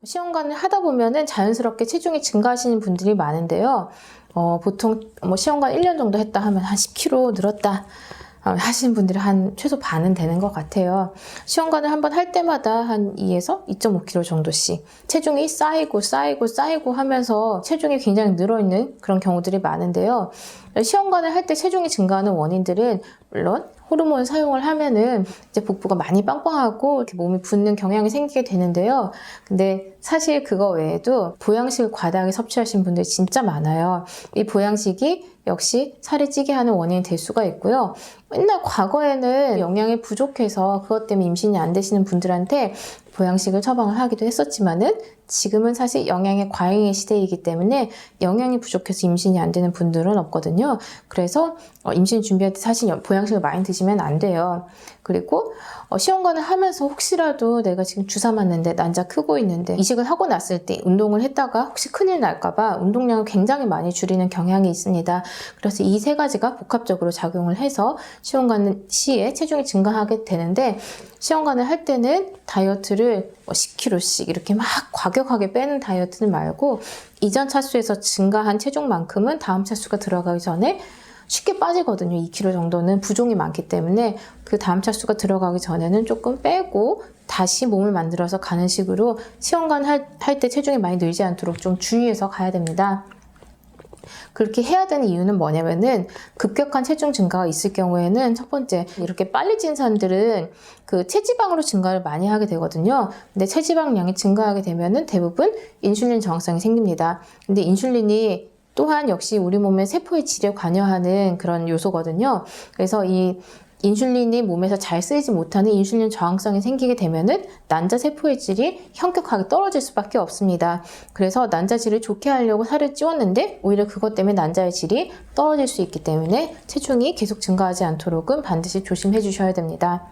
시험관을 하다 보면은 자연스럽게 체중이 증가하시는 분들이 많은데요. 보통 시험관 1년 정도 했다 하면 한 10kg 늘었다 하시는 분들이 한 최소 반은 되는 것 같아요. 시험관을 한번 할 때마다 한 2에서 2.5kg 정도씩 체중이 쌓이고 하면서 체중이 굉장히 늘어있는 그런 경우들이 많은데요. 시험관을 할 때 체중이 증가하는 원인들은 물론 호르몬 사용을 하면은 이제 복부가 많이 빵빵하고 이렇게 몸이 붓는 경향이 생기게 되는데요. 근데 사실 그거 외에도 보양식을 과다하게 섭취하신 분들이 진짜 많아요. 이 보양식이 역시 살이 찌게 하는 원인이 될 수가 있고요. 맨날 과거에는 영양이 부족해서 그것 때문에 임신이 안 되시는 분들한테 보양식을 처방을 하기도 했었지만은 지금은 사실 영양의 과잉의 시대이기 때문에 영양이 부족해서 임신이 안 되는 분들은 없거든요. 그래서 임신 준비할 때 사실 보양식을 많이 드시면 안 돼요. 그리고 시험관을 하면서 혹시라도 내가 지금 주사 맞는데 난자 크고 있는데 이식을 하고 났을 때 운동을 했다가 혹시 큰일 날까봐 운동량을 굉장히 많이 줄이는 경향이 있습니다. 그래서 이 세 가지가 복합적으로 작용을 해서 시험관 시에 체중이 증가하게 되는데 시험관을 할 때는 다이어트를 10kg씩 이렇게 막 과격하게 빼는 다이어트는 말고 이전 차수에서 증가한 체중만큼은 다음 차수가 들어가기 전에 쉽게 빠지거든요. 2kg 정도는 부종이 많기 때문에 그 다음 차수가 들어가기 전에는 조금 빼고 다시 몸을 만들어서 가는 식으로 시험관 할 때 체중이 많이 늘지 않도록 좀 주의해서 가야 됩니다. 그렇게 해야 되는 이유는 뭐냐면은 급격한 체중 증가가 있을 경우에는 첫 번째, 이렇게 빨리 찐 사람들은 그 체지방으로 증가를 많이 하게 되거든요. 근데 체지방량이 증가하게 되면은 대부분 인슐린 저항성이 생깁니다. 근데 인슐린이 또한 역시 우리 몸의 세포의 질에 관여하는 그런 요소거든요. 그래서 이 인슐린이 몸에서 잘 쓰이지 못하는 인슐린 저항성이 생기게 되면은 난자 세포의 질이 현격하게 떨어질 수밖에 없습니다. 그래서 난자질을 좋게 하려고 살을 찌웠는데 오히려 그것 때문에 난자의 질이 떨어질 수 있기 때문에 체중이 계속 증가하지 않도록은 반드시 조심해 주셔야 됩니다.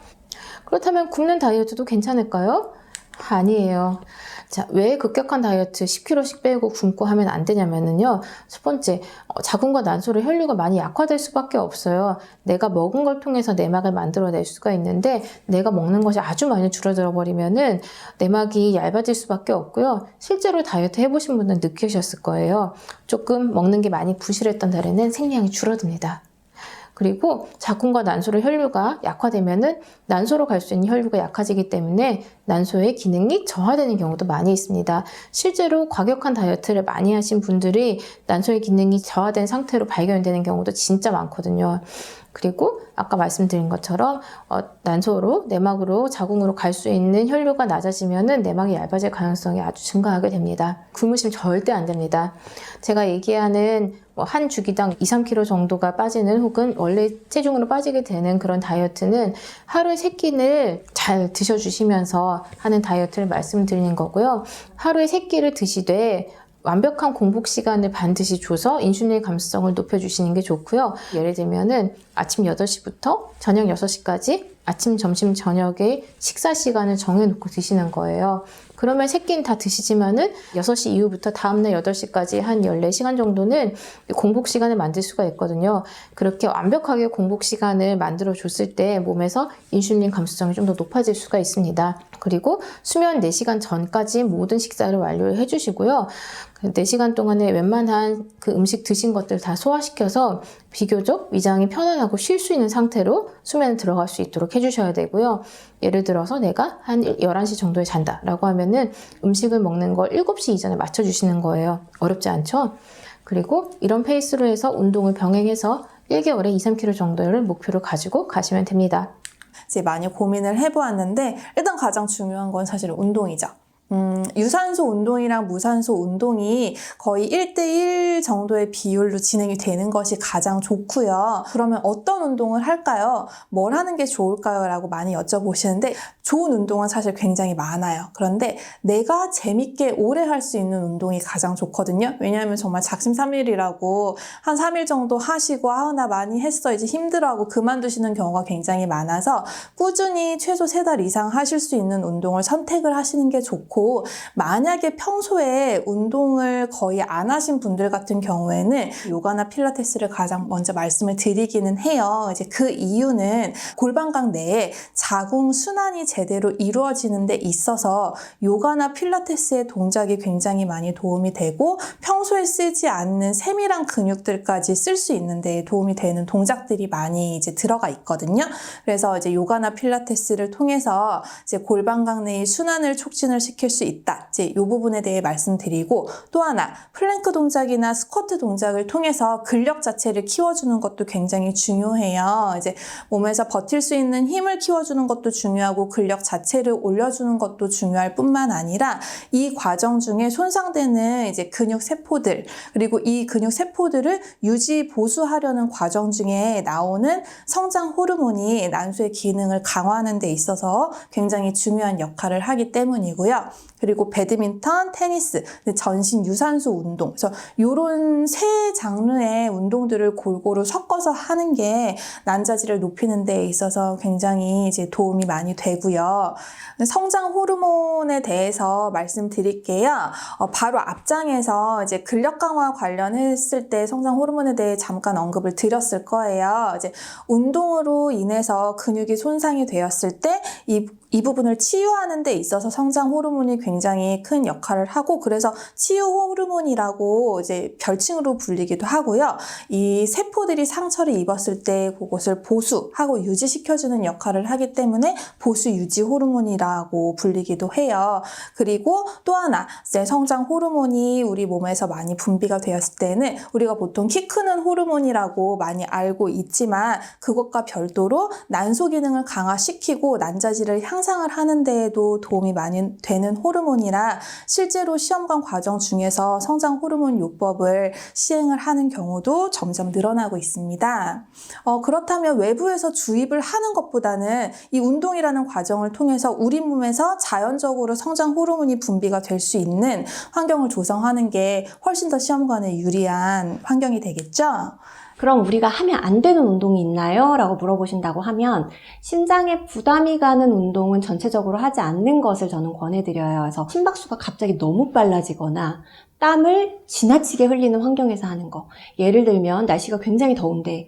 그렇다면 굶는 다이어트도 괜찮을까요? 아니에요. 자, 왜 급격한 다이어트 10kg씩 빼고 굶고 하면 안 되냐면요. 첫 번째, 자궁과 난소의 혈류가 많이 약화될 수밖에 없어요. 내가 먹은 걸 통해서 내막을 만들어낼 수가 있는데 내가 먹는 것이 아주 많이 줄어들어 버리면은 내막이 얇아질 수밖에 없고요. 실제로 다이어트 해보신 분들은 느끼셨을 거예요. 조금 먹는 게 많이 부실했던 달에는 생량이 줄어듭니다. 그리고 자궁과 난소의 혈류가 약화되면은 난소로 갈 수 있는 혈류가 약해지기 때문에 난소의 기능이 저하되는 경우도 많이 있습니다. 실제로 과격한 다이어트를 많이 하신 분들이 난소의 기능이 저하된 상태로 발견되는 경우도 진짜 많거든요. 그리고 아까 말씀드린 것처럼 난소로, 내막으로, 자궁으로 갈 수 있는 혈류가 낮아지면은 내막이 얇아질 가능성이 아주 증가하게 됩니다. 굶으시면 절대 안 됩니다. 제가 얘기하는 한 주기당 2-3kg 정도가 빠지는 혹은 원래 체중으로 빠지게 되는 그런 다이어트는 하루에 3끼를 잘 드셔주시면서 하는 다이어트를 말씀드리는 거고요. 하루에 3끼를 드시되 완벽한 공복 시간을 반드시 줘서 인슐린 감수성을 높여주시는 게 좋고요. 예를 들면은 아침 8시부터 저녁 6시까지 아침, 점심, 저녁에 식사 시간을 정해놓고 드시는 거예요. 그러면 3끼는 다 드시지만은 6시 이후부터 다음날 8시까지 한 14시간 정도는 공복 시간을 만들 수가 있거든요. 그렇게 완벽하게 공복 시간을 만들어 줬을 때 몸에서 인슐린 감수성이 좀 더 높아질 수가 있습니다. 그리고 수면 4시간 전까지 모든 식사를 완료해 주시고요. 4시간 동안에 웬만한 그 음식 드신 것들 다 소화시켜서 비교적 위장이 편안하고 쉴 수 있는 상태로 수면에 들어갈 수 있도록 해주셔야 되고요. 예를 들어서 내가 한 11시 정도에 잔다 라고 하면은 음식을 먹는 걸 7시 이전에 맞춰주시는 거예요. 어렵지 않죠? 그리고 이런 페이스로 해서 운동을 병행해서 1개월에 2-3kg 정도를 목표로 가지고 가시면 됩니다. 이제 많이 고민을 해보았는데 일단 가장 중요한 건 사실 운동이죠. 유산소 운동이랑 무산소 운동이 거의 1대1 정도의 비율로 진행이 되는 것이 가장 좋고요. 그러면 어떤 운동을 할까요? 뭘 하는 게 좋을까요? 라고 많이 여쭤보시는데 좋은 운동은 사실 굉장히 많아요. 그런데 내가 재밌게 오래 할 수 있는 운동이 가장 좋거든요. 왜냐하면 정말 작심삼일이라고 한 3일 정도 하시고 나 많이 했어 이제 힘들어하고 그만두시는 경우가 굉장히 많아서 꾸준히 최소 3달 이상 하실 수 있는 운동을 선택을 하시는 게 좋고 좋고, 만약에 평소에 운동을 거의 안 하신 분들 같은 경우에는 요가나 필라테스를 가장 먼저 말씀을 드리기는 해요. 이제 그 이유는 골반각 내에 자궁 순환이 제대로 이루어지는 데 있어서 요가나 필라테스의 동작이 굉장히 많이 도움이 되고, 평소에 쓰지 않는 세밀한 근육들까지 쓸 수 있는 데 도움이 되는 동작들이 많이 이제 들어가 있거든요. 그래서 이제 요가나 필라테스를 통해서 이제 골반각 내의 순환을 촉진을 시킬 수 있다. 이제 이 부분에 대해 말씀드리고, 또 하나 플랭크 동작이나 스쿼트 동작을 통해서 근력 자체를 키워주는 것도 굉장히 중요해요. 이제 몸에서 버틸 수 있는 힘을 키워주는 것도 중요하고 근력 자체를 올려주는 것도 중요할 뿐만 아니라 이 과정 중에 손상되는 이제 근육 세포들, 그리고 이 근육 세포들을 유지 보수하려는 과정 중에 나오는 성장 호르몬이 난소의 기능을 강화하는 데 있어서 굉장히 중요한 역할을 하기 때문이고요. 그리고 배드민턴, 테니스, 전신 유산소 운동, 그래서 이런 세 장르의 운동들을 골고루 섞어서 하는 게 난자질을 높이는 데 있어서 굉장히 이제 도움이 많이 되고요. 성장 호르몬에 대해서 말씀드릴게요. 바로 앞장에서 이제 근력 강화 관련했을 때 성장 호르몬에 대해 잠깐 언급을 드렸을 거예요. 이제 운동으로 인해서 근육이 손상이 되었을 때 이 부분을 치유하는 데 있어서 성장 호르몬이 굉장히 큰 역할을 하고, 그래서 치유 호르몬이라고 이제 별칭으로 불리기도 하고요. 이 세포들이 상처를 입었을 때 그것을 보수하고 유지시켜주는 역할을 하기 때문에 보수 유지 호르몬이라고 불리기도 해요. 그리고 또 하나, 이제 성장 호르몬이 우리 몸에서 많이 분비가 되었을 때는 우리가 보통 키 크는 호르몬이라고 많이 알고 있지만, 그것과 별도로 난소 기능을 강화시키고 난자질을 향상을 하는 데에도 도움이 많이 되는 호르몬이라 실제로 시험관 과정 중에서 성장 호르몬 요법을 시행을 하는 경우도 점점 늘어나고 있습니다. 그렇다면 외부에서 주입을 하는 것보다는 이 운동이라는 과정을 통해서 우리 몸에서 자연적으로 성장 호르몬이 분비가 될 수 있는 환경을 조성하는 게 훨씬 더 시험관에 유리한 환경이 되겠죠? 그럼 우리가 하면 안 되는 운동이 있나요? 라고 물어보신다고 하면, 심장에 부담이 가는 운동은 전체적으로 하지 않는 것을 저는 권해드려요. 그래서 심박수가 갑자기 너무 빨라지거나 땀을 지나치게 흘리는 환경에서 하는 거. 예를 들면 날씨가 굉장히 더운데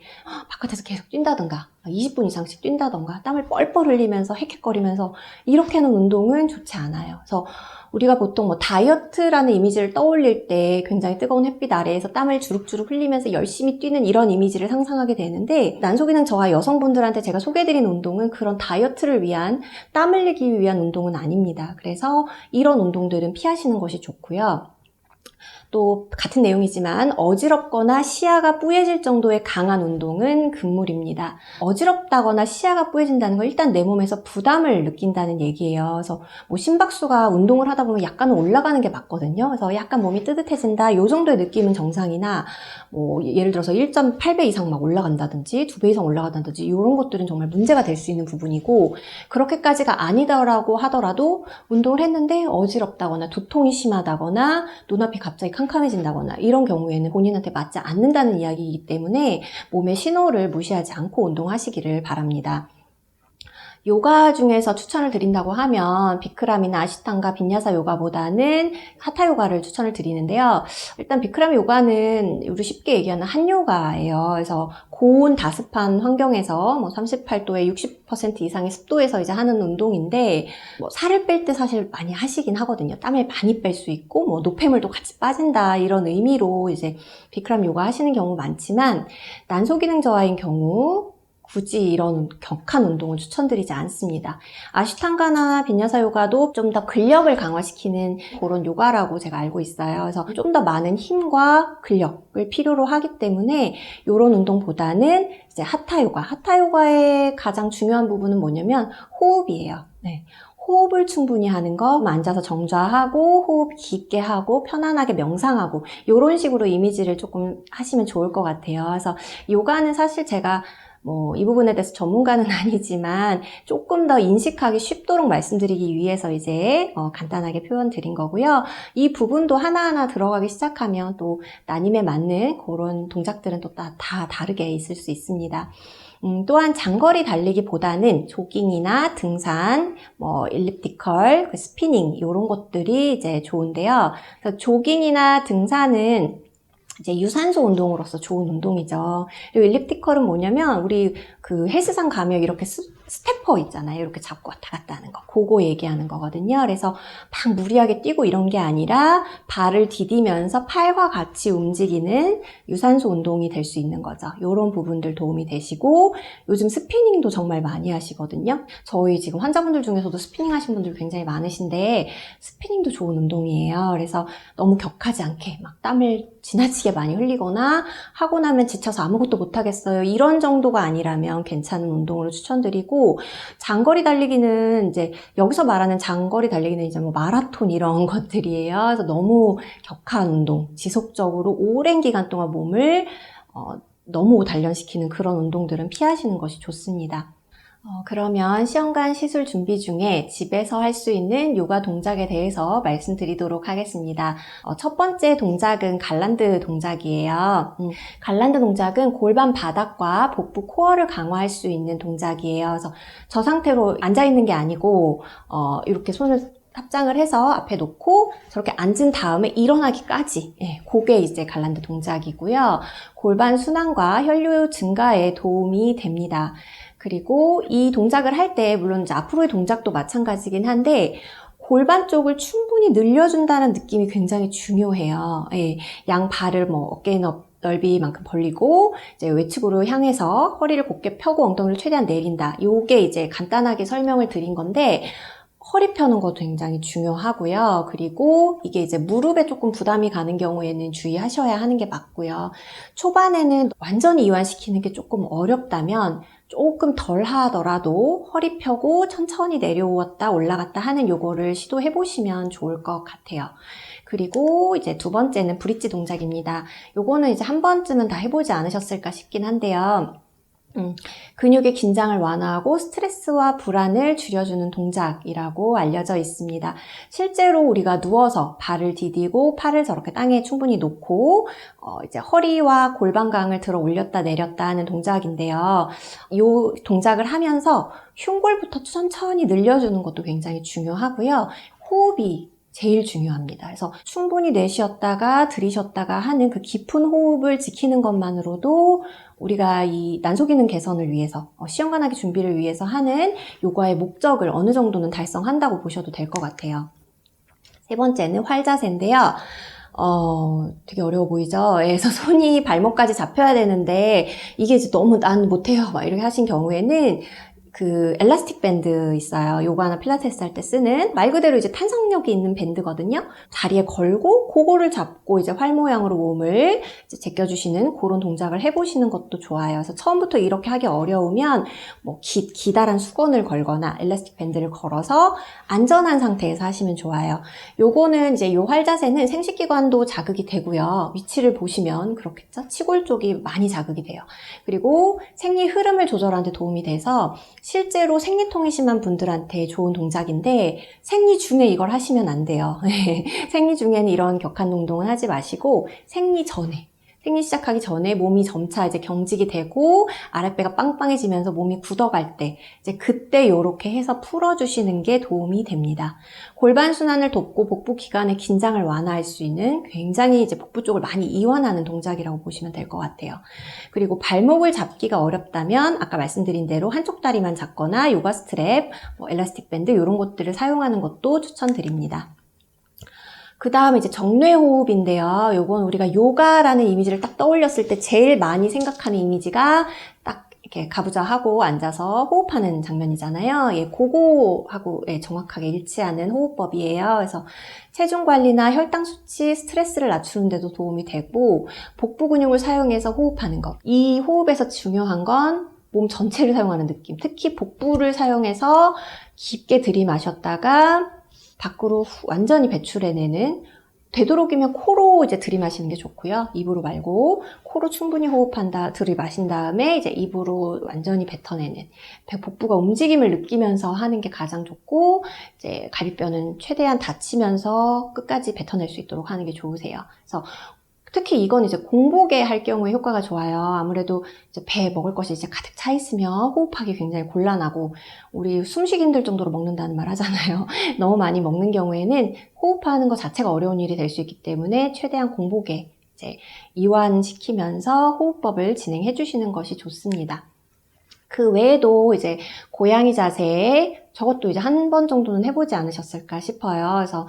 바깥에서 계속 뛴다던가 20분 이상씩 뛴다던가 땀을 뻘뻘 흘리면서 헥헥거리면서 이렇게 하는 운동은 좋지 않아요. 그래서 우리가 보통 다이어트라는 이미지를 떠올릴 때 굉장히 뜨거운 햇빛 아래에서 땀을 주룩주룩 흘리면서 열심히 뛰는 이런 이미지를 상상하게 되는데, 난소기능 저하 여성분들한테 제가 소개해드린 운동은 그런 다이어트를 위한, 땀 흘리기 위한 운동은 아닙니다. 그래서 이런 운동들은 피하시는 것이 좋고요. 또 같은 내용이지만 어지럽거나 시야가 뿌얘질 정도의 강한 운동은 금물입니다. 어지럽다거나 시야가 뿌얘진다는 건 일단 내 몸에서 부담을 느낀다는 얘기예요. 그래서 심박수가 운동을 하다 보면 약간은 올라가는 게 맞거든요. 그래서 약간 몸이 뜨뜻해진다, 이 정도의 느낌은 정상이나 예를 들어서 1.8배 이상 막 올라간다든지 2배 이상 올라간다든지 이런 것들은 정말 문제가 될 수 있는 부분이고, 그렇게까지가 아니다라고 하더라도 운동을 했는데 어지럽다거나 두통이 심하다거나 눈앞이 갑자기 캄캄해진다거나 이런 경우에는 본인한테 맞지 않는다는 이야기이기 때문에 몸의 신호를 무시하지 않고 운동하시기를 바랍니다. 요가 중에서 추천을 드린다고 하면 비크람이나 아시탄가 빈야사 요가보다는 하타 요가를 추천을 드리는데요. 일단 비크람 요가는 우리 쉽게 얘기하는 한 요가예요. 그래서 고온 다습한 환경에서 38도에 60% 이상의 습도에서 이제 하는 운동인데, 살을 뺄 때 사실 많이 하시긴 하거든요. 땀을 많이 뺄 수 있고 노폐물도 같이 빠진다, 이런 의미로 이제 비크람 요가 하시는 경우 많지만, 난소기능 저하인 경우 굳이 이런 격한 운동은 추천드리지 않습니다. 아시탄가나 빈야사 요가도 좀 더 근력을 강화시키는 그런 요가라고 제가 알고 있어요. 그래서 좀 더 많은 힘과 근력을 필요로 하기 때문에 이런 운동보다는 이제 하타 요가. 하타 요가의 가장 중요한 부분은 뭐냐면 호흡이에요. 네. 호흡을 충분히 하는 거, 앉아서 정좌하고 호흡 깊게 하고 편안하게 명상하고 이런 식으로 이미지를 조금 하시면 좋을 것 같아요. 그래서 요가는 사실 제가 이 부분에 대해서 전문가는 아니지만 조금 더 인식하기 쉽도록 말씀드리기 위해서 이제 간단하게 표현 드린 거고요. 이 부분도 하나하나 들어가기 시작하면 또 난임에 맞는 그런 동작들은 또 다 다르게 있을 수 있습니다. 또한 장거리 달리기보다는 조깅이나 등산, 일리프티컬, 스피닝 이런 것들이 이제 좋은데요. 그래서 조깅이나 등산은 이제 유산소 운동으로서 좋은 운동이죠. 그리고 일리프티컬은 뭐냐면 우리 그 헬스장 가면 이렇게 스태퍼 있잖아요. 이렇게 잡고 왔다 갔다 하는 거. 그거 얘기하는 거거든요. 그래서 막 무리하게 뛰고 이런 게 아니라 발을 디디면서 팔과 같이 움직이는 유산소 운동이 될 수 있는 거죠. 이런 부분들 도움이 되시고 요즘 스피닝도 정말 많이 하시거든요. 저희 지금 환자분들 중에서도 스피닝 하신 분들 굉장히 많으신데 스피닝도 좋은 운동이에요. 그래서 너무 격하지 않게 막 땀을 지나치게 많이 흘리거나 하고 나면 지쳐서 아무것도 못하겠어요. 이런 정도가 아니라면 괜찮은 운동으로 추천드리고 장거리 달리기는 이제 여기서 말하는 장거리 달리기는 이제 뭐 마라톤 이런 것들이에요. 그래서 너무 격한 운동, 지속적으로 오랜 기간 동안 몸을 너무 단련시키는 그런 운동들은 피하시는 것이 좋습니다. 그러면 시험관 시술 준비 중에 집에서 할 수 있는 요가 동작에 대해서 말씀드리도록 하겠습니다. 첫 번째 동작은 갈란드 동작이에요. 갈란드 동작은 골반 바닥과 복부 코어를 강화할 수 있는 동작이에요. 그래서 저 상태로 앉아있는 게 아니고 이렇게 손을 합장을 해서 앞에 놓고 저렇게 앉은 다음에 일어나기까지 그게 이제 갈란드 동작이고요. 골반 순환과 혈류 증가에 도움이 됩니다. 그리고 이 동작을 할 때 물론 이제 앞으로의 동작도 마찬가지긴 한데 골반 쪽을 충분히 늘려준다는 느낌이 굉장히 중요해요. 양 발을 어깨 넓이만큼 벌리고 이제 외측으로 향해서 허리를 곧게 펴고 엉덩이를 최대한 내린다. 요게 이제 간단하게 설명을 드린 건데 허리 펴는 것도 굉장히 중요하고요. 그리고 이게 이제 무릎에 조금 부담이 가는 경우에는 주의하셔야 하는 게 맞고요. 초반에는 완전히 이완시키는 게 조금 어렵다면 조금 덜 하더라도 허리 펴고 천천히 내려왔다 올라갔다 하는 요거를 시도해 보시면 좋을 것 같아요. 그리고 이제 두 번째는 브릿지 동작입니다. 요거는 이제 한 번쯤은 다 해보지 않으셨을까 싶긴 한데요. 근육의 긴장을 완화하고 스트레스와 불안을 줄여주는 동작이라고 알려져 있습니다. 실제로 우리가 누워서 발을 디디고 팔을 저렇게 땅에 충분히 놓고 이제 허리와 골반강을 들어 올렸다 내렸다 하는 동작인데요. 이 동작을 하면서 흉골부터 천천히 늘려주는 것도 굉장히 중요하고요. 호흡이 제일 중요합니다. 그래서 충분히 내쉬었다가 들이쉬었다가 하는 그 깊은 호흡을 지키는 것만으로도 우리가 이 난소기능 개선을 위해서 시험관하기 준비를 위해서 하는 요가의 목적을 어느 정도는 달성한다고 보셔도 될 것 같아요. 세 번째는 활자세인데요. 되게 어려워 보이죠? 그래서 손이 발목까지 잡혀야 되는데 이게 이제 너무 난 못해요 막 이렇게 하신 경우에는 그 엘라스틱 밴드 있어요. 요가나 필라테스 할 때 쓰는 말 그대로 이제 탄성력이 있는 밴드거든요. 다리에 걸고 그거를 잡고 이제 활 모양으로 몸을 이제 제껴주시는 그런 동작을 해보시는 것도 좋아요. 그래서 처음부터 이렇게 하기 어려우면 기다란 수건을 걸거나 엘라스틱 밴드를 걸어서 안전한 상태에서 하시면 좋아요. 요거는 이제 요 활자세는 생식기관도 자극이 되고요. 위치를 보시면 그렇겠죠? 치골 쪽이 많이 자극이 돼요. 그리고 생리 흐름을 조절하는 데 도움이 돼서 실제로 생리통이 심한 분들한테 좋은 동작인데 생리 중에 이걸 하시면 안 돼요. 생리 중에는 이런 격한 운동은 하지 마시고 생리 시작하기 전에 몸이 점차 이제 경직이 되고 아랫배가 빵빵해지면서 몸이 굳어갈 때 이제 그때 이렇게 해서 풀어주시는 게 도움이 됩니다. 골반 순환을 돕고 복부 기관의 긴장을 완화할 수 있는 굉장히 이제 복부 쪽을 많이 이완하는 동작이라고 보시면 될 것 같아요. 그리고 발목을 잡기가 어렵다면 아까 말씀드린 대로 한쪽 다리만 잡거나 요가 스트랩, 엘라스틱 밴드 이런 것들을 사용하는 것도 추천드립니다. 그 다음에 이제 정뇌호흡인데요. 요건 우리가 요가라는 이미지를 딱 떠올렸을 때 제일 많이 생각하는 이미지가 딱 이렇게 가부좌하고 앉아서 호흡하는 장면이잖아요. 그거하고 정확하게 일치하는 호흡법이에요. 그래서 체중 관리나 혈당 수치, 스트레스를 낮추는 데도 도움이 되고 복부 근육을 사용해서 호흡하는 것. 이 호흡에서 중요한 건 몸 전체를 사용하는 느낌. 특히 복부를 사용해서 깊게 들이마셨다가 밖으로 완전히 배출해내는, 되도록이면 코로 이제 들이마시는 게 좋고요. 입으로 말고 코로 충분히 들이마신 다음에 이제 입으로 완전히 뱉어내는, 복부가 움직임을 느끼면서 하는 게 가장 좋고, 이제 갈비뼈는 최대한 닫히면서 끝까지 뱉어낼 수 있도록 하는 게 좋으세요. 그래서 특히 이건 이제 공복에 할 경우에 효과가 좋아요. 아무래도 이제 배에 먹을 것이 이제 가득 차 있으면 호흡하기 굉장히 곤란하고, 우리 숨쉬기 힘들 정도로 먹는다는 말 하잖아요. 너무 많이 먹는 경우에는 호흡하는 것 자체가 어려운 일이 될 수 있기 때문에 최대한 공복에 이제 이완시키면서 호흡법을 진행해 주시는 것이 좋습니다. 그 외에도 이제 고양이 자세, 저것도 이제 한 번 정도는 해보지 않으셨을까 싶어요. 그래서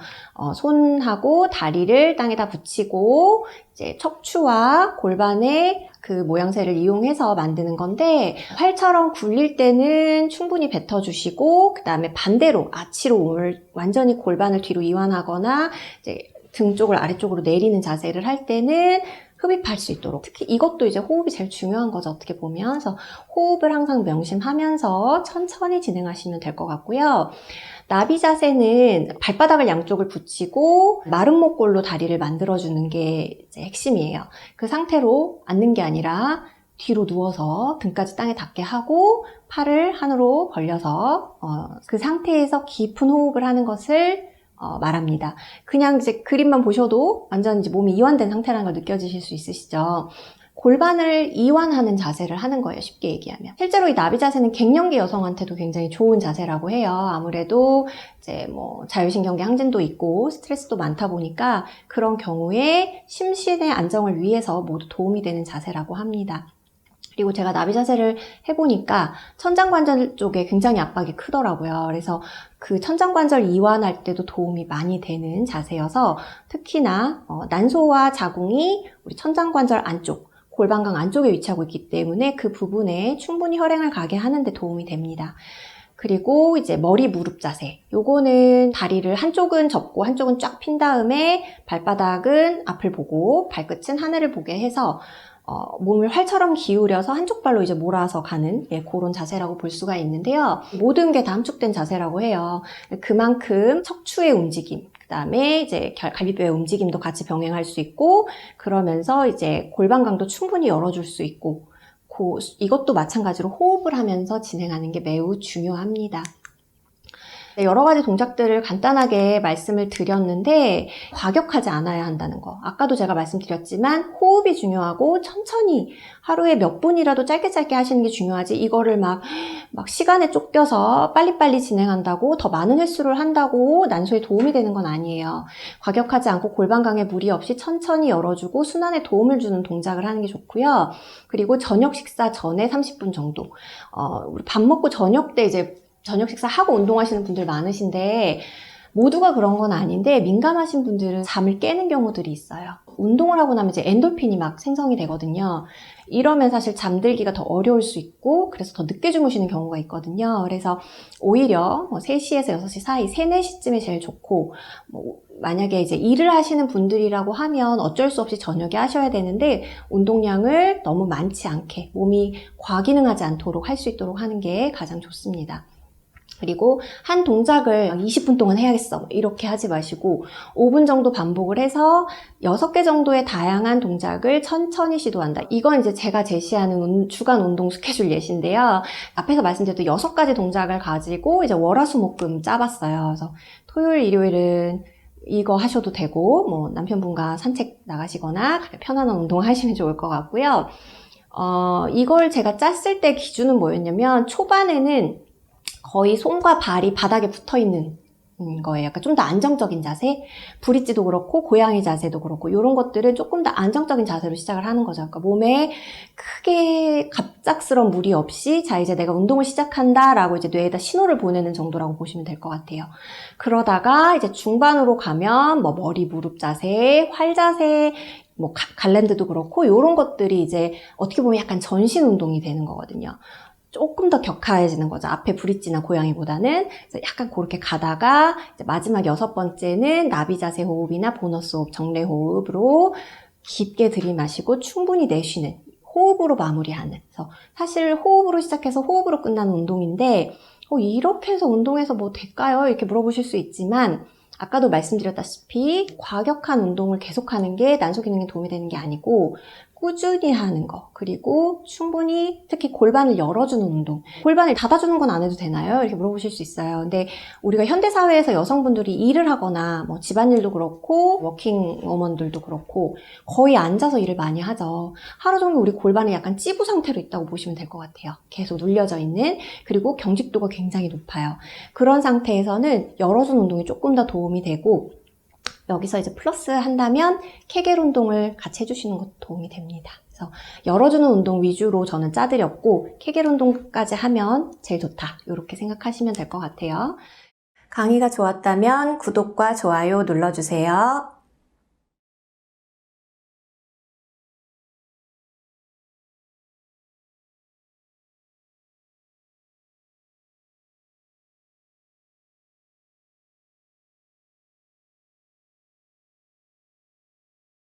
손하고 다리를 땅에다 붙이고 이제 척추와 골반의 그 모양새를 이용해서 만드는 건데, 활처럼 굴릴 때는 충분히 뱉어주시고, 그 다음에 반대로 아치로 완전히 골반을 뒤로 이완하거나 이제 등 쪽을 아래쪽으로 내리는 자세를 할 때는 흡입할 수 있도록, 특히 이것도 이제 호흡이 제일 중요한 거죠, 어떻게 보면. 그래서 호흡을 항상 명심하면서 천천히 진행하시면 될 것 같고요. 나비 자세는 발바닥을 양쪽을 붙이고 마른 목골로 다리를 만들어주는 게 이제 핵심이에요. 그 상태로 앉는 게 아니라 뒤로 누워서 등까지 땅에 닿게 하고 팔을 하늘로 벌려서 그 상태에서 깊은 호흡을 하는 것을 말합니다. 그냥 이제 그림만 보셔도 완전 이제 몸이 이완된 상태라는 걸 느껴지실 수 있으시죠? 골반을 이완하는 자세를 하는 거예요, 쉽게 얘기하면. 실제로 이 나비 자세는 갱년기 여성한테도 굉장히 좋은 자세라고 해요. 아무래도 이제 뭐 자율신경계 항진도 있고 스트레스도 많다 보니까 그런 경우에 심신의 안정을 위해서 모두 도움이 되는 자세라고 합니다. 그리고 제가 나비 자세를 해보니까 천장관절 쪽에 굉장히 압박이 크더라고요. 그래서 그 천장관절 이완할 때도 도움이 많이 되는 자세여서 특히나 난소와 자궁이 우리 천장관절 안쪽, 골반강 안쪽에 위치하고 있기 때문에 그 부분에 충분히 혈행을 가게 하는 데 도움이 됩니다. 그리고 이제 머리 무릎 자세. 요거는 다리를 한쪽은 접고 한쪽은 쫙 핀 다음에 발바닥은 앞을 보고 발끝은 하늘을 보게 해서 몸을 활처럼 기울여서 한쪽 발로 이제 몰아서 가는 그런 자세라고 볼 수가 있는데요. 모든 게 다 함축된 자세라고 해요. 그만큼 척추의 움직임, 그 다음에 이제 갈비뼈의 움직임도 같이 병행할 수 있고, 그러면서 이제 골반강도 충분히 열어줄 수 있고, 이것도 마찬가지로 호흡을 하면서 진행하는 게 매우 중요합니다. 여러 가지 동작들을 간단하게 말씀을 드렸는데 과격하지 않아야 한다는 거. 아까도 제가 말씀드렸지만 호흡이 중요하고 천천히 하루에 몇 분이라도 짧게 하시는 게 중요하지, 이거를 막 시간에 쫓겨서 빨리빨리 진행한다고 더 많은 횟수를 한다고 난소에 도움이 되는 건 아니에요. 과격하지 않고 골반강에 무리 없이 천천히 열어주고 순환에 도움을 주는 동작을 하는 게 좋고요. 그리고 저녁 식사 전에 30분 정도. 우리 밥 먹고 저녁 때 이제 저녁 식사하고 운동하시는 분들 많으신데 모두가 그런 건 아닌데 민감하신 분들은 잠을 깨는 경우들이 있어요. 운동을 하고 나면 이제 엔돌핀이 막 생성이 되거든요. 이러면 사실 잠들기가 더 어려울 수 있고 그래서 더 늦게 주무시는 경우가 있거든요. 그래서 오히려 3시에서 6시 사이 3, 4시쯤에 제일 좋고, 만약에 이제 일을 하시는 분들이라고 하면 어쩔 수 없이 저녁에 하셔야 되는데 운동량을 너무 많지 않게 몸이 과기능하지 않도록 할 수 있도록 하는 게 가장 좋습니다. 그리고 한 동작을 20분 동안 해야겠어 이렇게 하지 마시고 5분 정도 반복을 해서 6개 정도의 다양한 동작을 천천히 시도한다. 이건 이제 제가 제시하는 주간 운동 스케줄 예시인데요. 앞에서 말씀드렸던 6가지 동작을 가지고 이제 월화수목금 짜봤어요. 그래서 토요일, 일요일은 이거 하셔도 되고 뭐 남편분과 산책 나가시거나 편안한 운동을 하시면 좋을 것 같고요. 이걸 제가 짰을 때 기준은 뭐였냐면 초반에는 거의 손과 발이 바닥에 붙어있는 거예요. 그러니까 좀 더 안정적인 자세, 브릿지도 그렇고 고양이 자세도 그렇고 이런 것들은 조금 더 안정적인 자세로 시작을 하는 거죠. 그러니까 몸에 크게 갑작스러운 무리 없이 자 이제 내가 운동을 시작한다라고 이제 뇌에다 신호를 보내는 정도라고 보시면 될 것 같아요. 그러다가 이제 중반으로 가면 뭐 머리 무릎 자세, 활 자세, 뭐 갈랜드도 그렇고 이런 것들이 이제 어떻게 보면 약간 전신 운동이 되는 거거든요. 조금 더 격화해지는 거죠. 앞에 브릿지나 고양이보다는. 그래서 약간 그렇게 가다가 이제 마지막 6번째는 나비 자세 호흡이나 보너스 호흡, 정례 호흡으로 깊게 들이마시고 충분히 내쉬는 호흡으로 마무리하는. 그래서 사실 호흡으로 시작해서 호흡으로 끝나는 운동인데 이렇게 해서 운동해서 뭐 될까요? 이렇게 물어보실 수 있지만 아까도 말씀드렸다시피 과격한 운동을 계속하는 게 난소 기능에 도움이 되는 게 아니고 꾸준히 하는 거, 그리고 충분히 특히 골반을 열어주는 운동. 골반을 닫아주는 건 안 해도 되나요? 이렇게 물어보실 수 있어요. 근데 우리가 현대사회에서 여성분들이 일을 하거나 뭐 집안일도 그렇고 워킹어먼들도 그렇고 거의 앉아서 일을 많이 하죠. 하루 종일 우리 골반이 약간 찌부 상태로 있다고 보시면 될 것 같아요. 계속 눌려져 있는, 그리고 경직도가 굉장히 높아요. 그런 상태에서는 열어주는 운동이 조금 더 도움이 되고, 여기서 이제 플러스 한다면 케겔 운동을 같이 해주시는 것도 도움이 됩니다. 그래서 열어주는 운동 위주로 저는 짜드렸고, 케겔 운동까지 하면 제일 좋다, 이렇게 생각하시면 될 것 같아요. 강의가 좋았다면 구독과 좋아요 눌러주세요.